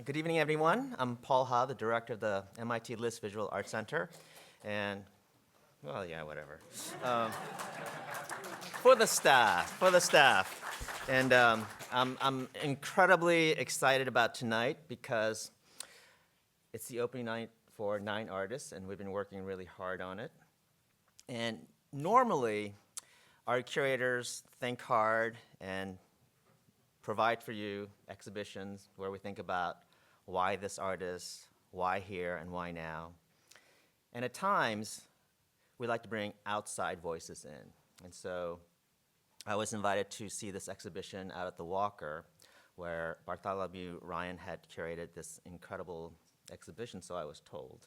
Good evening, everyone. I'm Paul Ha, the director of the MIT List Visual Arts Center. And, well, yeah, whatever. Um, for the staff. And I'm incredibly excited about tonight because it's the opening night for 9 artists, and we've been working really hard on it. And normally, our curators think hard and provide for you exhibitions where we think about why this artist, why here, and why now. And at times, we like to bring outside voices in. And so I was invited to see this exhibition out at the Walker, where Bartholomew Ryan had curated this incredible exhibition, so I was told.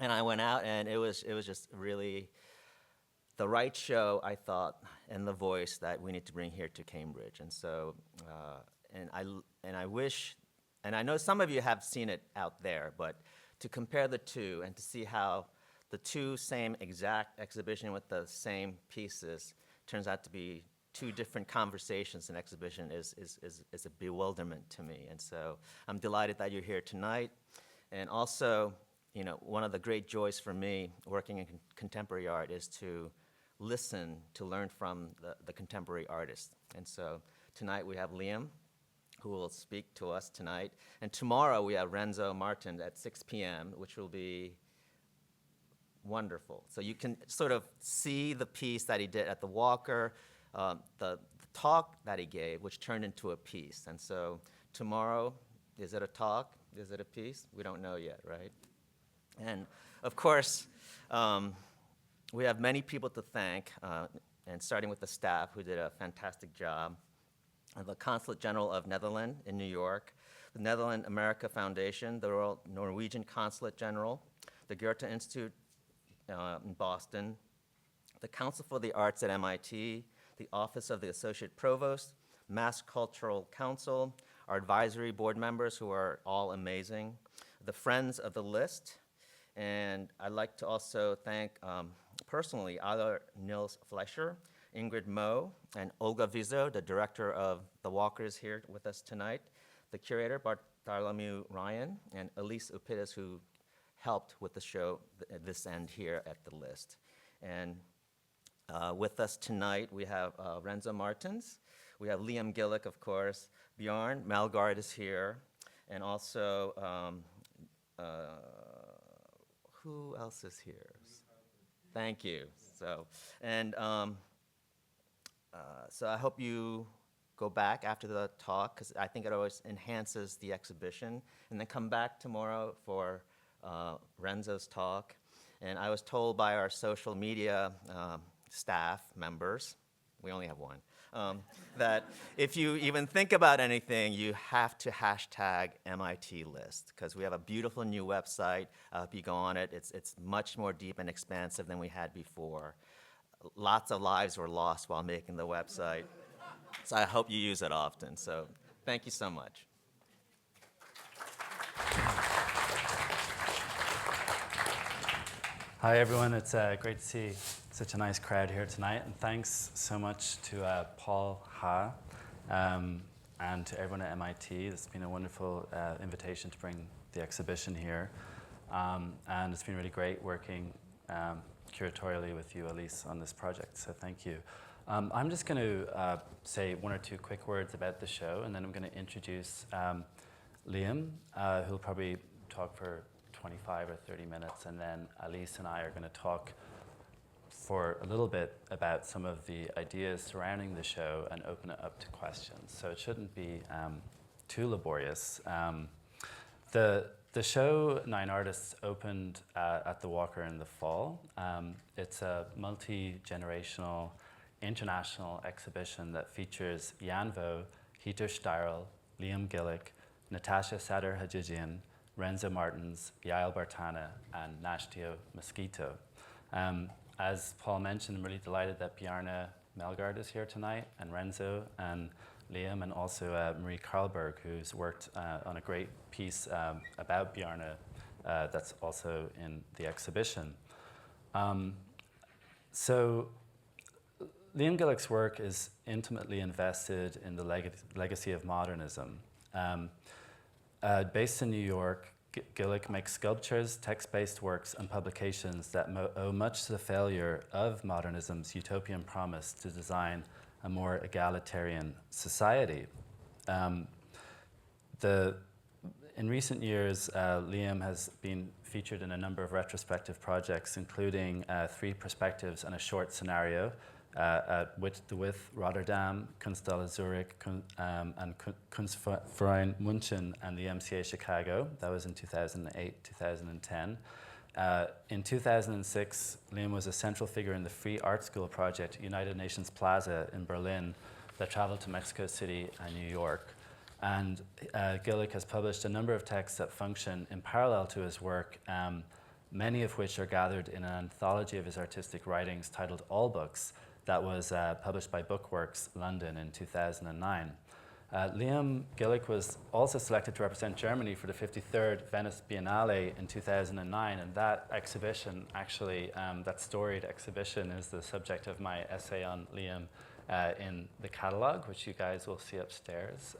And I went out, and it was just really the right show, I thought, and the voice that we need to bring here to Cambridge. And so, I wish, and I know some of you have seen it out there, but to compare the two and to see how the two same exact exhibition with the same pieces turns out to be two different conversations in exhibition is a bewilderment to me. And so I'm delighted that you're here tonight. And also, one of the great joys for me working in contemporary art is to listen, to learn from the contemporary artists. And so tonight we have Liam, who will speak to us tonight. And tomorrow we have Renzo Martin at 6 p.m., which will be wonderful. So you can sort of see the piece that he did at the Walker, the talk that he gave, which turned into a piece. And so tomorrow, is it a talk? Is it a piece? We don't know yet, right? And of course, we have many people to thank, and starting with the staff who did a fantastic job. The Consulate General of Netherlands in New York, the Netherlands America Foundation, the Royal Norwegian Consulate General, the Goethe Institute in Boston, the Council for the Arts at MIT, the Office of the Associate Provost, Mass Cultural Council, our advisory board members who are all amazing, the Friends of the List, and I'd like to also thank personally either Nils Fleischer, Ingrid Moe, and Olga Vizo, the director of The Walkers, here with us tonight, the curator, Bartholomew Ryan, and Elise Upidis, who helped with the show at this end here at the List. And with us tonight, we have Renzo Martins, we have Liam Gillick, of course, Bjorn Malgard is here, and also, who else is here? Thank you. So I hope you go back after the talk, because I think it always enhances the exhibition, and then come back tomorrow for Renzo's talk. And I was told by our social media staff members, we only have one, that if you even think about anything, you have to hashtag MIT List, because we have a beautiful new website. If you go on it, it's much more deep and expansive than we had before. Lots of lives were lost while making the website. So I hope you use it often. So thank you so much. Hi, everyone. It's great to see such a nice crowd here tonight. And thanks so much to Paul Ha and to everyone at MIT. It's been a wonderful invitation to bring the exhibition here. And it's been really great working curatorially with you, Elise, on this project. So thank you. I'm just going to say one or two quick words about the show, and then I'm going to introduce Liam, who'll probably talk for 25 or 30 minutes, and then Elise and I are going to talk for a little bit about some of the ideas surrounding the show and open it up to questions. So it shouldn't be too laborious. The show, 9 Artists, opened at the Walker in the fall. It's a multi-generational international exhibition that features Jan Vo, Hito Steyrel, Liam Gillick, Natasha Sadar-Hajijian, Renzo Martins, Yael Bartana, and Nashtio Mosquito. As Paul mentioned, I'm really delighted that Bjarne Melgaard is here tonight, and Renzo, and Liam, and also Marie Karlberg, who's worked on a great piece about Bjarne that's also in the exhibition. So Liam Gillick's work is intimately invested in the legacy of modernism. Based in New York, Gillick makes sculptures, text-based works, and publications that owe much to the failure of modernism's utopian promise to design a more egalitarian society. In recent years, Liam has been featured in a number of retrospective projects, including 3 perspectives and a short scenario at the With Rotterdam, Kunsthalle Zurich, and Kunstverein München and the MCA Chicago. That was in 2008, 2010. In 2006, Liam was a central figure in the Free Art School project, United Nations Plaza in Berlin, that traveled to Mexico City and New York. And Gillick has published a number of texts that function in parallel to his work, many of which are gathered in an anthology of his artistic writings titled All Books that was published by Bookworks London in 2009. Liam Gillick was also selected to represent Germany for the 53rd Venice Biennale in 2009, and that exhibition, actually, that storied exhibition is the subject of my essay on Liam in the catalogue, which you guys will see upstairs.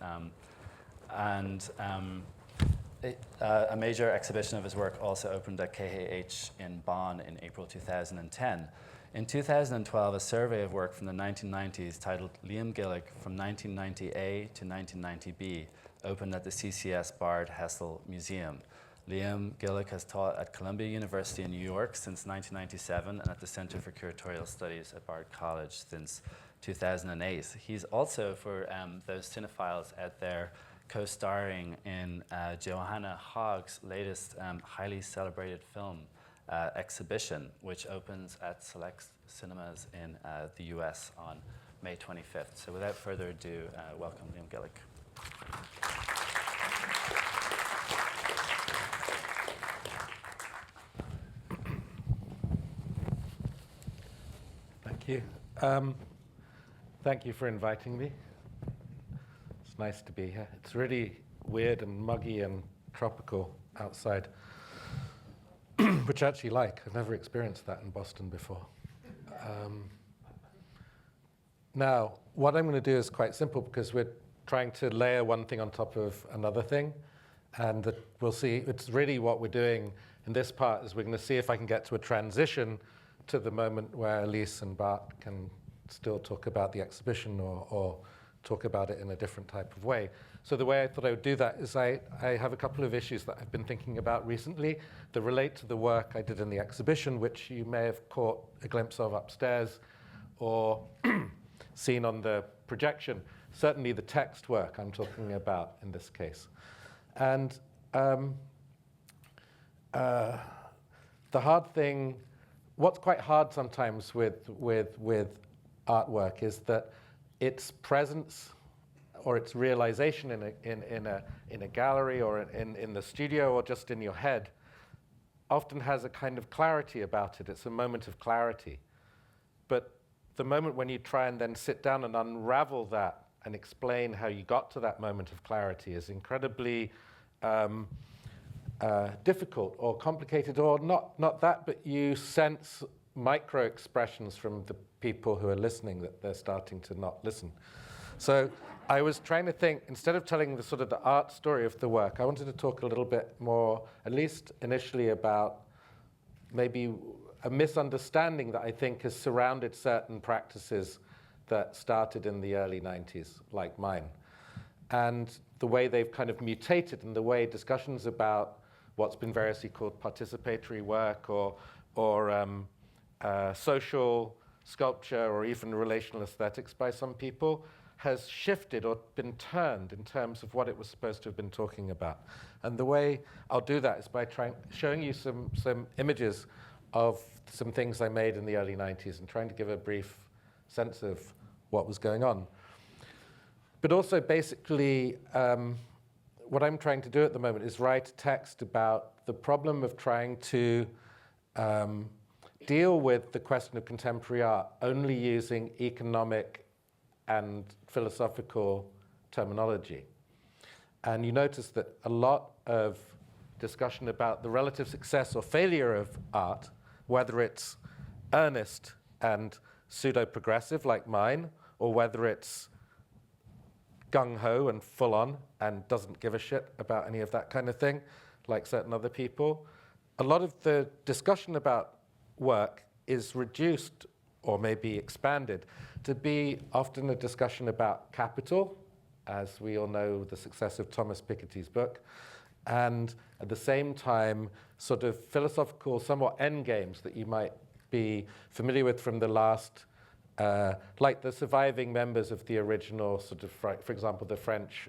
A major exhibition of his work also opened at KHH in Bonn in April 2010. In 2012, a survey of work from the 1990s titled Liam Gillick from 1990A to 1990B opened at the CCS Bard Hessel Museum. Liam Gillick has taught at Columbia University in New York since 1997 and at the Center for Curatorial Studies at Bard College since 2008. He's also, for those cinephiles out there, co-starring in Johanna Haag's latest highly celebrated film, exhibition, which opens at select cinemas in the US on May 25th. So without further ado, welcome Liam Gillick. Thank you. Thank you for inviting me. It's nice to be here. It's really weird and muggy and tropical outside, which I actually like. I've never experienced that in Boston before. Now, what I'm going to do is quite simple because we're trying to layer one thing on top of another thing. And we'll see, it's really what we're doing in this part is we're going to see if I can get to a transition to the moment where Elise and Bart can still talk about the exhibition or talk about it in a different type of way. So the way I thought I would do that is I have a couple of issues that I've been thinking about recently that relate to the work I did in the exhibition, which you may have caught a glimpse of upstairs or seen on the projection. Certainly the text work I'm talking about in this case. And the hard thing, what's quite hard sometimes with artwork is that its presence or its realization in a gallery or in the studio or just in your head often has a kind of clarity about it. It's a moment of clarity. But the moment when you try and then sit down and unravel that and explain how you got to that moment of clarity is incredibly difficult or complicated, or not that, but you sense micro expressions from the people who are listening that they're starting to not listen. So I was trying to think, instead of telling the sort of the art story of the work, I wanted to talk a little bit more, at least initially, about maybe a misunderstanding that I think has surrounded certain practices that started in the early 90s, like mine, and the way they've kind of mutated and the way discussions about what's been variously called participatory work or social sculpture or even relational aesthetics by some people has shifted or been turned in terms of what it was supposed to have been talking about. And the way I'll do that is by showing you some images of some things I made in the early 90s and trying to give a brief sense of what was going on. But also basically, what I'm trying to do at the moment is write text about the problem of trying to deal with the question of contemporary art only using economic and philosophical terminology. And you notice that a lot of discussion about the relative success or failure of art, whether it's earnest and pseudo-progressive like mine, or whether it's gung-ho and full-on and doesn't give a shit about any of that kind of thing, like certain other people. A lot of the discussion about work is reduced or maybe expanded to be often a discussion about capital, as we all know the success of Thomas Piketty's book, and at the same time sort of philosophical, somewhat end games that you might be familiar with from the last, like the surviving members of the original sort of, for example, the French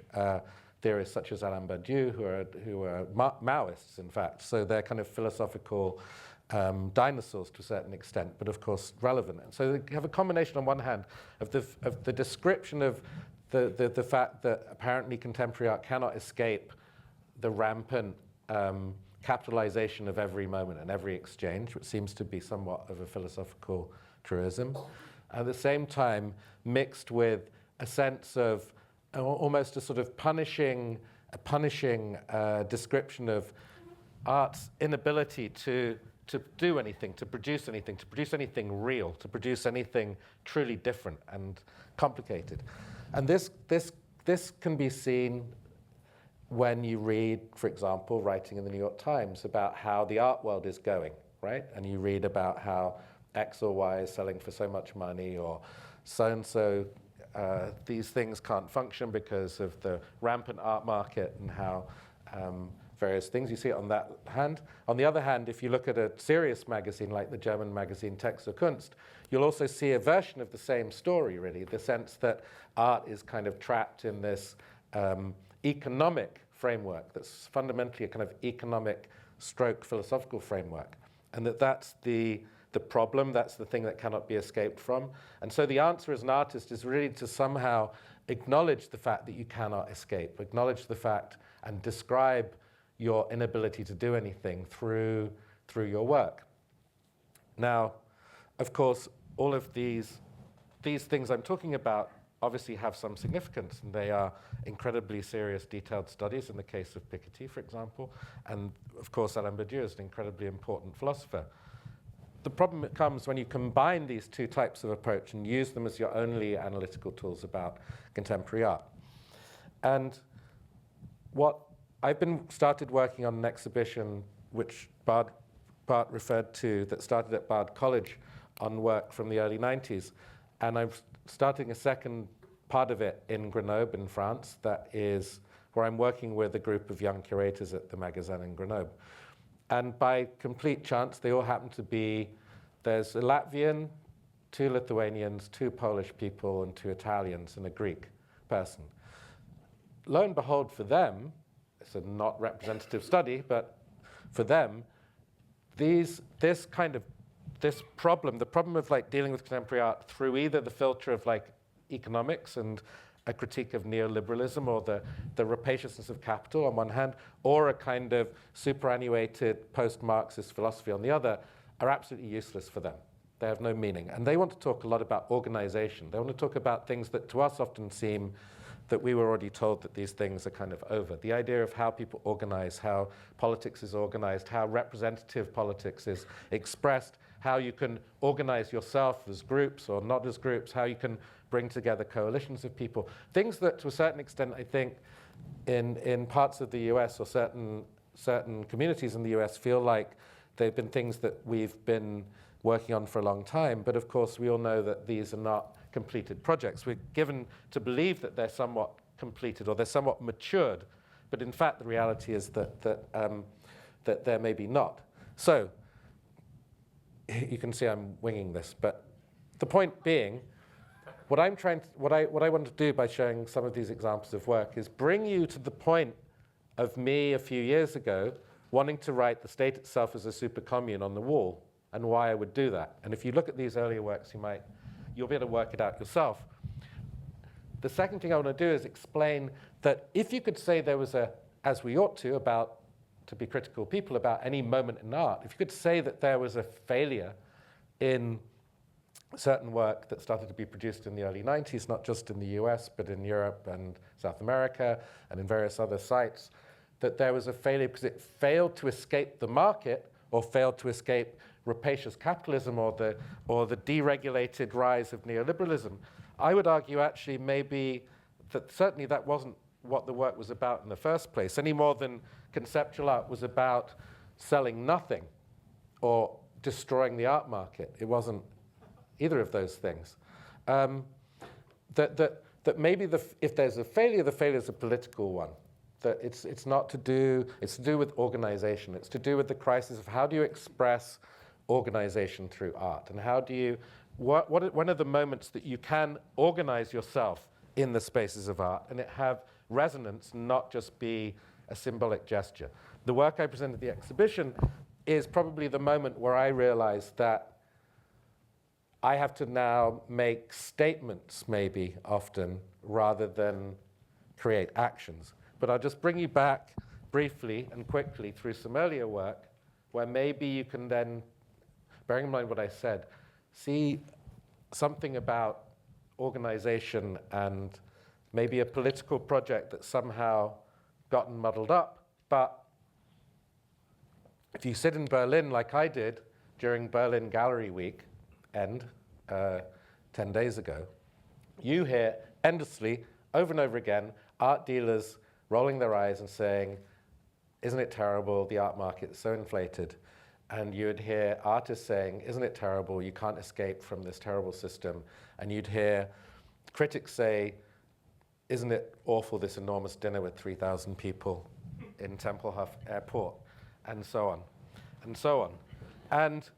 theorists such as Alain Badiou, who are Maoists, in fact. So they're kind of philosophical dinosaurs to a certain extent, but of course relevant. And so they have a combination on one hand of the description of the fact that apparently contemporary art cannot escape the rampant capitalization of every moment and every exchange, which seems to be somewhat of a philosophical truism. At the same time, mixed with a sense of almost a sort of punishing description of art's inability to do anything, to produce anything real, to produce anything truly different and complicated. And this can be seen when you read, for example, writing in the New York Times about how the art world is going, right? And you read about how X or Y is selling for so much money, or so-and-so, these things can't function because of the rampant art market and how various things. You see it on that hand. On the other hand, if you look at a serious magazine like the German magazine Text zur Kunst, you'll also see a version of the same story, really, the sense that art is kind of trapped in this economic framework that's fundamentally a kind of economic stroke philosophical framework, and that's the problem, that's the thing that cannot be escaped from. And so the answer as an artist is really to somehow acknowledge the fact that you cannot escape, acknowledge the fact and describe your inability to do anything through your work. Now, of course, all of these things I'm talking about obviously have some significance, and they are incredibly serious, detailed studies in the case of Piketty, for example, and of course Alain Badiou is an incredibly important philosopher. The problem comes when you combine these two types of approach and use them as your only analytical tools about contemporary art. And what I've started working on an exhibition which Bart referred to, that started at Bard College on work from the early 90s. And I'm starting a second part of it in Grenoble in France, that is where I'm working with a group of young curators at the Magasin in Grenoble. And by complete chance, they all happen to be, there's a Latvian, 2 Lithuanians, 2 Polish people, and 2 Italians, and a Greek person. Lo and behold, for them, it's a not representative study, but for them, this problem, the problem of like dealing with contemporary art through either the filter of like economics and a critique of neoliberalism, or the rapaciousness of capital on one hand, or a kind of superannuated post-Marxist philosophy on the other, are absolutely useless for them. They have no meaning. And they want to talk a lot about organization. They want to talk about things that to us often seem that we were already told that these things are kind of over. The idea of how people organize, how politics is organized, how representative politics is expressed, how you can organize yourself as groups or not as groups, how you can bring together coalitions of people. Things that, to a certain extent, I think, in parts of the US or certain communities in the US feel like they've been things that we've been working on for a long time. But of course, we all know that these are not completed projects. We're given to believe that they're somewhat completed or they're somewhat matured. But in fact, the reality is that they're maybe not. So you can see I'm winging this. But the point being, what I want to do by showing some of these examples of work is bring you to the point of me a few years ago wanting to write the state itself as a super commune on the wall, and why I would do that. And if you look at these earlier works, you'll be able to work it out yourself. The second thing I want to do is explain that if you could say there was as we ought to be critical people about any moment in art, if you could say that there was a failure in certain work that started to be produced in the early 90s, not just in the US, but in Europe and South America and in various other sites, that there was a failure because it failed to escape the market or failed to escape rapacious capitalism or the deregulated rise of neoliberalism. I would argue actually maybe that certainly that wasn't what the work was about in the first place, any more than conceptual art was about selling nothing or destroying the art market. It wasn't either of those things. That maybe if there's a failure, the failure is a political one. That it's to do with organization. It's to do with the crisis of how do you express organization through art, and how do you, when are the moments that you can organize yourself in the spaces of art and it have resonance, not just be a symbolic gesture. The work I present at the exhibition is probably the moment where I realized that I have to now make statements, maybe, often, rather than create actions. But I'll just bring you back briefly and quickly through some earlier work where maybe you can then, bearing in mind what I said, see something about organization and maybe a political project that's somehow gotten muddled up. But if you sit in Berlin like I did during Berlin Gallery Week, 10 days ago, you hear endlessly, over and over again, art dealers rolling their eyes and saying, isn't it terrible, the art market is so inflated. And you'd hear artists saying, isn't it terrible, you can't escape from this terrible system. And you'd hear critics say, isn't it awful, this enormous dinner with 3,000 people in Tempelhof Airport, and so on, and so on. And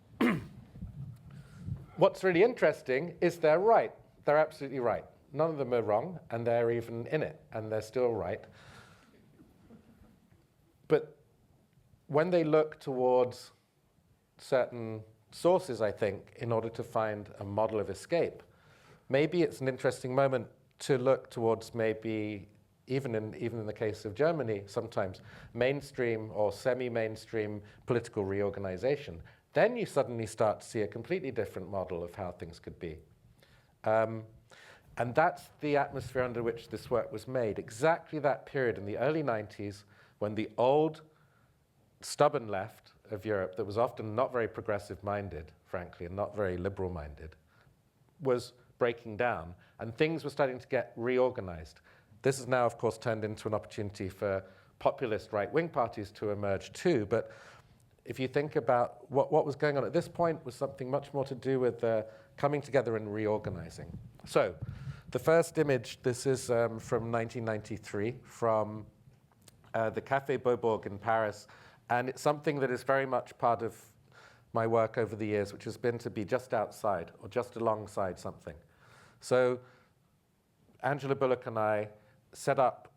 what's really interesting is they're right. They're absolutely right. None of them are wrong, and they're even in it, and they're still right. But when they look towards certain sources, I think, in order to find a model of escape, maybe it's an interesting moment to look towards maybe, even in the case of Germany, sometimes mainstream or semi-mainstream political reorganization. Then you suddenly start to see a completely different model of how things could be. And that's the atmosphere under which this work was made. Exactly that period in the early 90s when the old, stubborn left of Europe that was often not very progressive-minded, frankly, and not very liberal-minded, was breaking down, and things were starting to get reorganized. This has now, of course, turned into an opportunity for populist right-wing parties to emerge too, but if you think about what was going on at this point was something much more to do with coming together and reorganizing. So the first image, this is from 1993, from the Café Beaubourg in Paris, and it's something that is very much part of my work over the years, which has been to be just outside or just alongside something. So Angela Bullock and I set up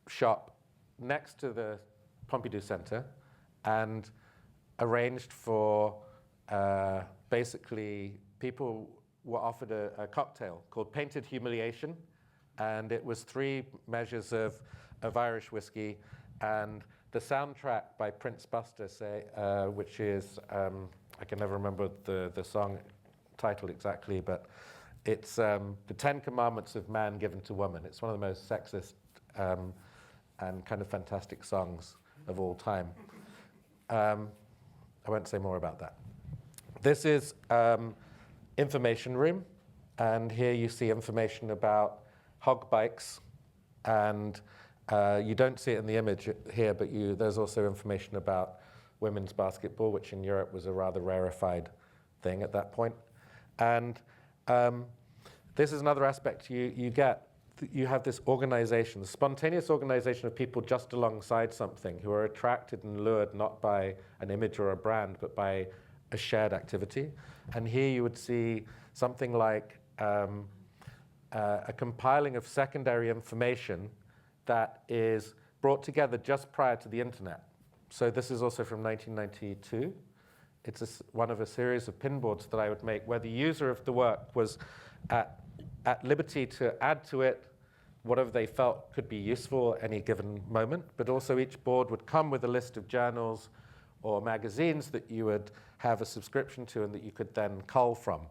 shop next to the Pompidou Center and arranged for basically people were offered a cocktail called Painted Humiliation, and it was 3 measures of Irish whiskey and the soundtrack by Prince Buster, which is, I can never remember the song title exactly, but it's the 10 Commandments of Man Given to Woman. It's one of the most sexist and kind of fantastic songs of all time. I won't say more about that. This is information room, and here you see information about hog bikes, and you don't see it in the image here, but there's also information about women's basketball, which in Europe was a rather rarefied thing at that point. And this is another aspect you get. You have this organization, the spontaneous organization of people just alongside something who are attracted and lured not by an image or a brand, but by a shared activity. And here you would see something like a compiling of secondary information that is brought together just prior to the internet. So this is also from 1992. It's one of a series of pinboards that I would make where the user of the work was at liberty to add to it whatever they felt could be useful at any given moment, but also each board would come with a list of journals or magazines that you would have a subscription to and that you could then cull from.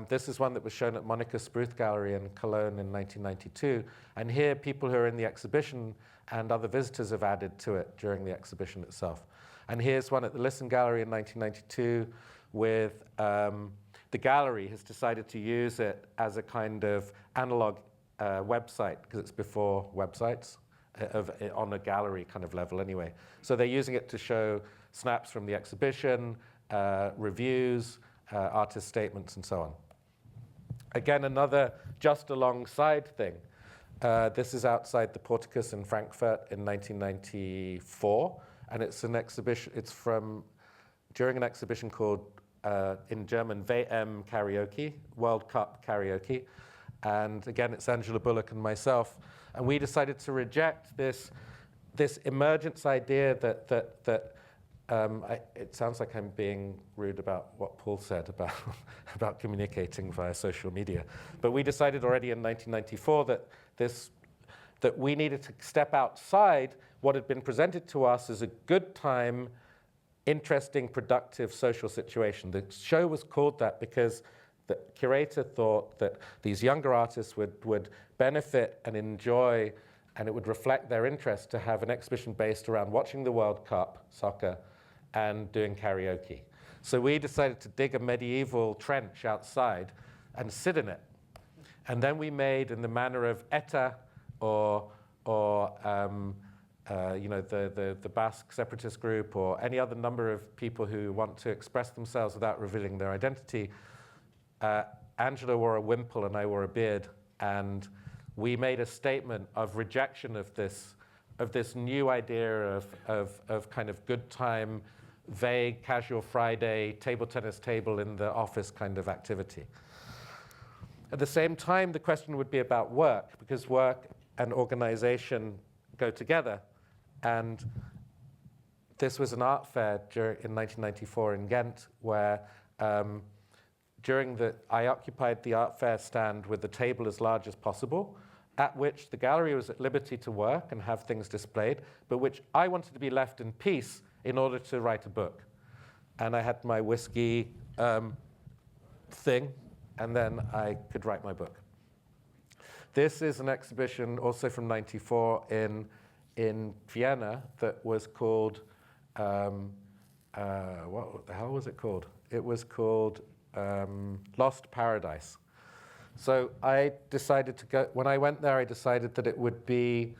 This is one that was shown at Monica Spruth Gallery in Cologne in 1992. And here, people who are in the exhibition and other visitors have added to it during the exhibition itself. And here's one at the Listen Gallery in 1992 with the gallery has decided to use it as a kind of analog website, because it's before websites, on a gallery kind of level anyway. So they're using it to show snaps from the exhibition, reviews, artist statements, and so on. Again, another just alongside thing. This is outside the Porticus in Frankfurt in 1994, and it's an exhibition. It's from during an exhibition called in German WM Karaoke, World Cup Karaoke, and again it's Angela Bullock and myself, and we decided to reject this emergence idea that it sounds like I'm being rude about what Paul said about about communicating via social media, but we decided already in 1994 that we needed to step outside what had been presented to us as a good time, interesting, productive social situation. The show was called that because the curator thought that these younger artists would benefit and enjoy, and it would reflect their interest to have an exhibition based around watching the World Cup, soccer, and doing karaoke. So we decided to dig a medieval trench outside and sit in it. And then we made, in the manner of ETA or the Basque separatist group or any other number of people who want to express themselves without revealing their identity, Angela wore a wimple and I wore a beard, and we made a statement of rejection of this new idea of kind of good time, vague, casual Friday, table tennis table in the office kind of activity. At the same time, the question would be about work, because work and organization go together. And this was an art fair in 1994 in Ghent, where I occupied the art fair stand with the table as large as possible, at which the gallery was at liberty to work and have things displayed, but which I wanted to be left in peace in order to write a book. And I had my whiskey thing, and then I could write my book. This is an exhibition also from '94 in Vienna that was called, what the hell was it called? It was called Lost Paradise. So I decided to go, when I went there, I decided that it would be,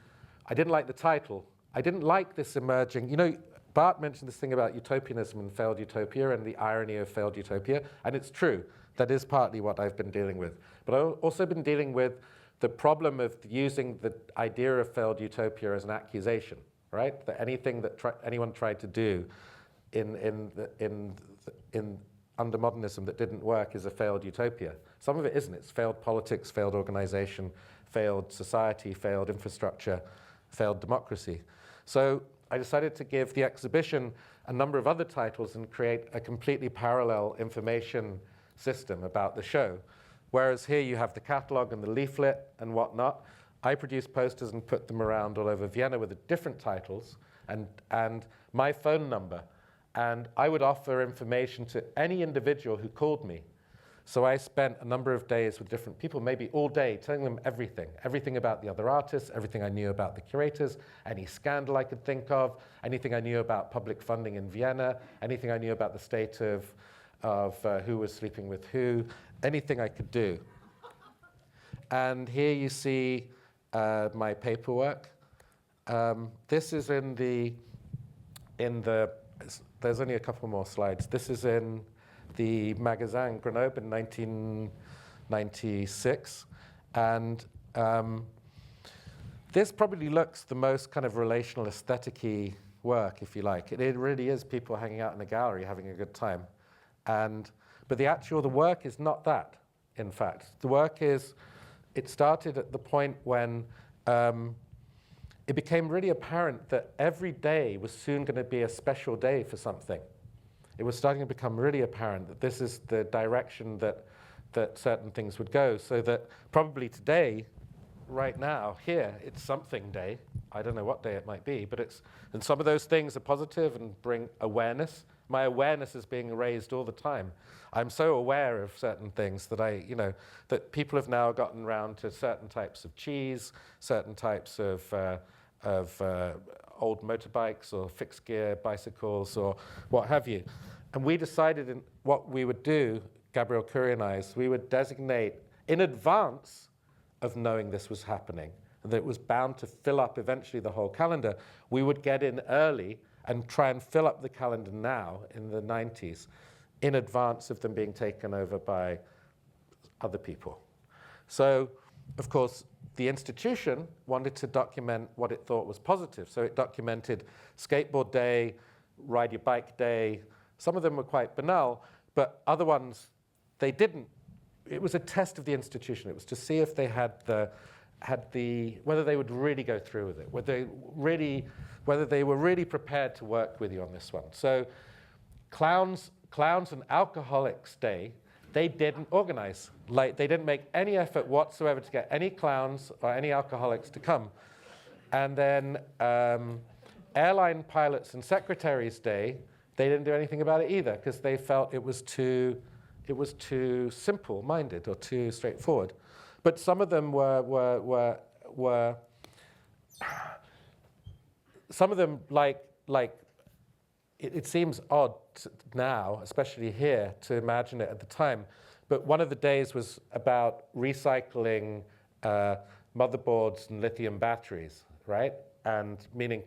I didn't like the title. I didn't like this emerging, Bart mentioned this thing about utopianism and failed utopia and the irony of failed utopia, and it's true. That is partly what I've been dealing with. But I've also been dealing with the problem of using the idea of failed utopia as an accusation, right? That anything that anyone tried to do under modernism that didn't work is a failed utopia. Some of it isn't. It's failed politics, failed organization, failed society, failed infrastructure, failed democracy. So I decided to give the exhibition a number of other titles and create a completely parallel information system about the show. Whereas here you have the catalog and the leaflet and whatnot. I produced posters and put them around all over Vienna with the different titles and my phone number. And I would offer information to any individual who called me. So I spent a number of days with different people, maybe all day, telling them everything about the other artists, everything I knew about the curators, any scandal I could think of, anything I knew about public funding in Vienna, anything I knew about the state of who was sleeping with who, anything I could do. And here you see my paperwork. This is in the, there's only a couple more slides. This is in the Magasin Grenoble in 1996. And this probably looks the most kind of relational aesthetic-y work, if you like. It really is people hanging out in a gallery having a good time. But the work is not that, in fact. The work is, it started at the point when it became really apparent that every day was soon going to be a special day for something. It was starting to become really apparent that this is the direction that certain things would go, so that probably today, right now, here, it's something day. I don't know what day it might be, but and some of those things are positive and bring awareness. My awareness is being raised all the time. I'm so aware of certain things that that people have now gotten around to certain types of cheese, certain types of old motorbikes or fixed gear bicycles or what have you. And we decided in what we would do, Gabriel Curie and I, is we would designate in advance of knowing this was happening, and that it was bound to fill up eventually the whole calendar, we would get in early and try and fill up the calendar now in the 90s in advance of them being taken over by other people. So, of course, the institution wanted to document what it thought was positive. So it documented skateboard day, ride your bike day. Some of them were quite banal, but other ones, they didn't. It was a test of the institution. It was to see if they whether they would really go through with it, whether they were really prepared to work with you on this one. So Clowns and Alcoholics Day, they didn't organize. Like, they didn't make any effort whatsoever to get any clowns or any alcoholics to come. And then Airline Pilots and Secretaries Day, they didn't do anything about it either, because they felt it was too simple-minded or too straightforward. But some of them were some of them like it seems odd now, especially here, to imagine it at the time. But one of the days was about recycling motherboards and lithium batteries, right? And meaning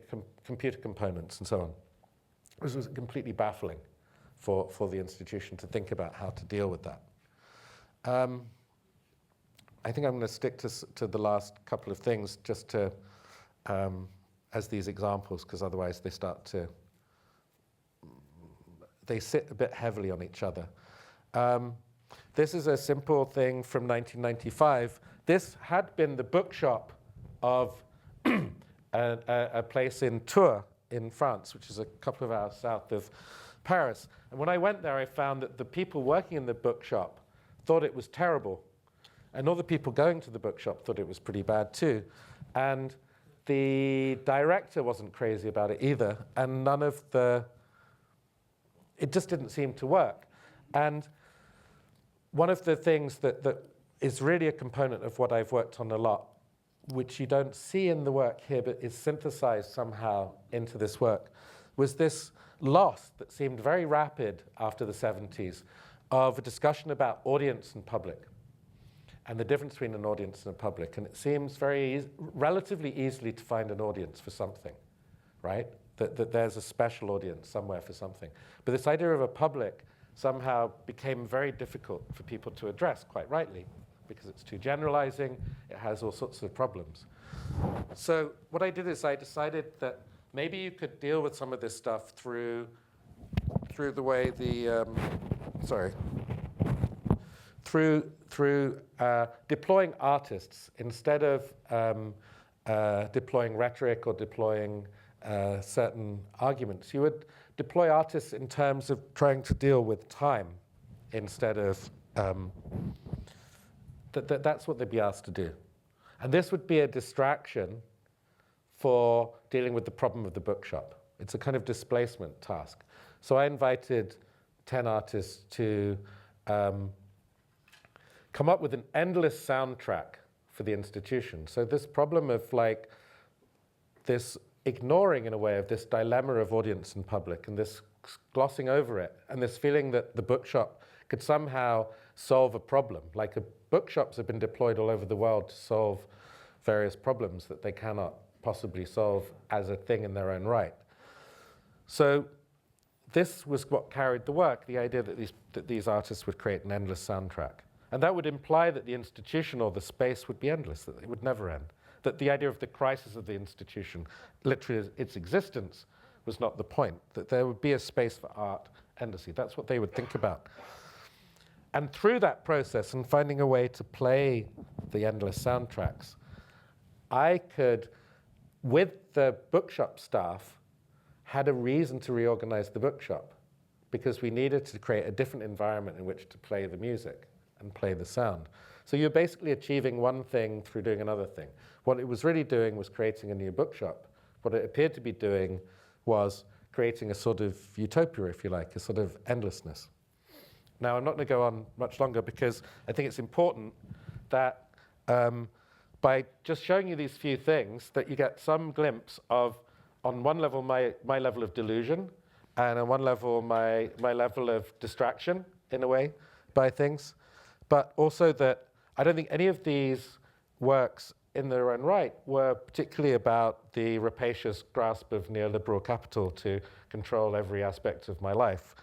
computer components and so on. This was completely baffling for the institution to think about how to deal with that. I think I'm going to stick to the last couple of things just to as these examples, because otherwise they sit a bit heavily on each other. This is a simple thing from 1995. This had been the bookshop of a place in Tours in France, which is a couple of hours south of Paris. And when I went there, I found that the people working in the bookshop thought it was terrible. And all the people going to the bookshop thought it was pretty bad too. And the director wasn't crazy about it either. And it just didn't seem to work. And one of the things that is really a component of what I've worked on a lot, which you don't see in the work here, but is synthesized somehow into this work, was this loss that seemed very rapid after the 70s of a discussion about audience and public, and the difference between an audience and a public. And it seems relatively easily to find an audience for something, right? That there's a special audience somewhere for something. But this idea of a public somehow became very difficult for people to address, quite rightly, because it's too generalizing, it has all sorts of problems. So what I did is I decided that maybe you could deal with some of this stuff through the way through deploying artists instead of deploying rhetoric or deploying certain arguments. You would deploy artists in terms of trying to deal with time instead of that's what they'd be asked to do. And this would be a distraction for dealing with the problem of the bookshop. It's a kind of displacement task. So I invited 10 artists to come up with an endless soundtrack for the institution. So this problem of this ignoring, in a way, of this dilemma of audience and public, and this glossing over it, and this feeling that the bookshop could somehow solve a problem. Bookshops have been deployed all over the world to solve various problems that they cannot possibly solve as a thing in their own right. So this was what carried the work, the idea that these artists would create an endless soundtrack. And that would imply that the institution or the space would be endless, that it would never end. That the idea of the crisis of the institution, literally its existence, was not the point. That there would be a space for art endlessly. That's what they would think about. And through that process and finding a way to play the endless soundtracks, I could, with the bookshop staff, had a reason to reorganize the bookshop, because we needed to create a different environment in which to play the music and play the sound. So you're basically achieving one thing through doing another thing. What it was really doing was creating a new bookshop. What it appeared to be doing was creating a sort of utopia, if you like, a sort of endlessness. Now, I'm not going to go on much longer, because I think it's important that by just showing you these few things, that you get some glimpse of, on one level, my level of delusion, and on one level, my level of distraction, in a way, by things. But also that I don't think any of these works in their own right were particularly about the rapacious grasp of neoliberal capital to control every aspect of my life.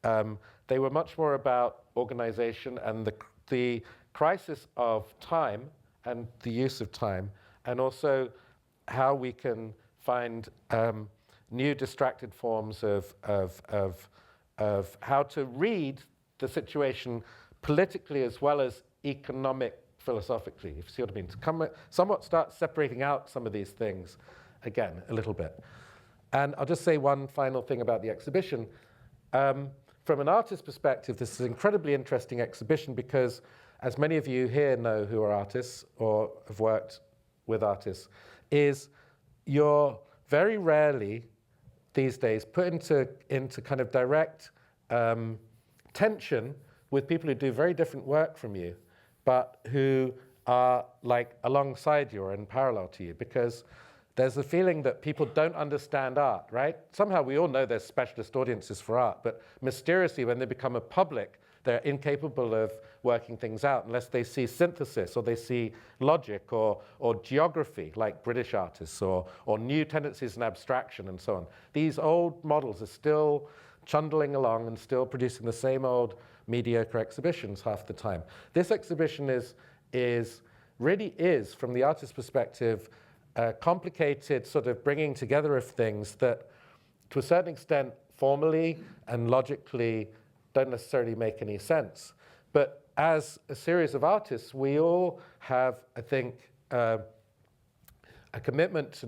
They were much more about organization and the crisis of time and the use of time, and also how we can find new distracted forms of how to read the situation politically as well as economic philosophically, if you see what I mean. To somewhat start separating out some of these things, again, a little bit. And I'll just say one final thing about the exhibition. From an artist's perspective, this is an incredibly interesting exhibition because, as many of you here know who are artists or have worked with artists, is you're very rarely these days put into kind of direct tension with people who do very different work from you, but who are like alongside you or in parallel to you, because there's a feeling that people don't understand art, right? Somehow we all know there's specialist audiences for art, but mysteriously when they become a public, they're incapable of working things out unless they see synthesis or they see logic or geography, like British artists, or new tendencies in abstraction and so on. These old models are still chundling along and still producing the same old mediocre exhibitions half the time. This exhibition really is, from the artist's perspective, a complicated sort of bringing together of things that, to a certain extent, formally and logically don't necessarily make any sense. But as a series of artists, we all have, I think, a commitment to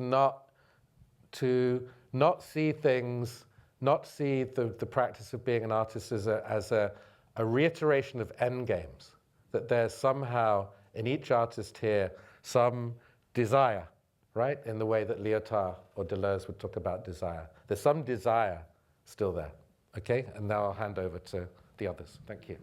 not see things, not see the practice of being an artist as a reiteration of endgames, that there's somehow in each artist here some desire, right? In the way that Lyotard or Deleuze would talk about desire. There's some desire still there, okay? And now I'll hand over to the others. Thank you.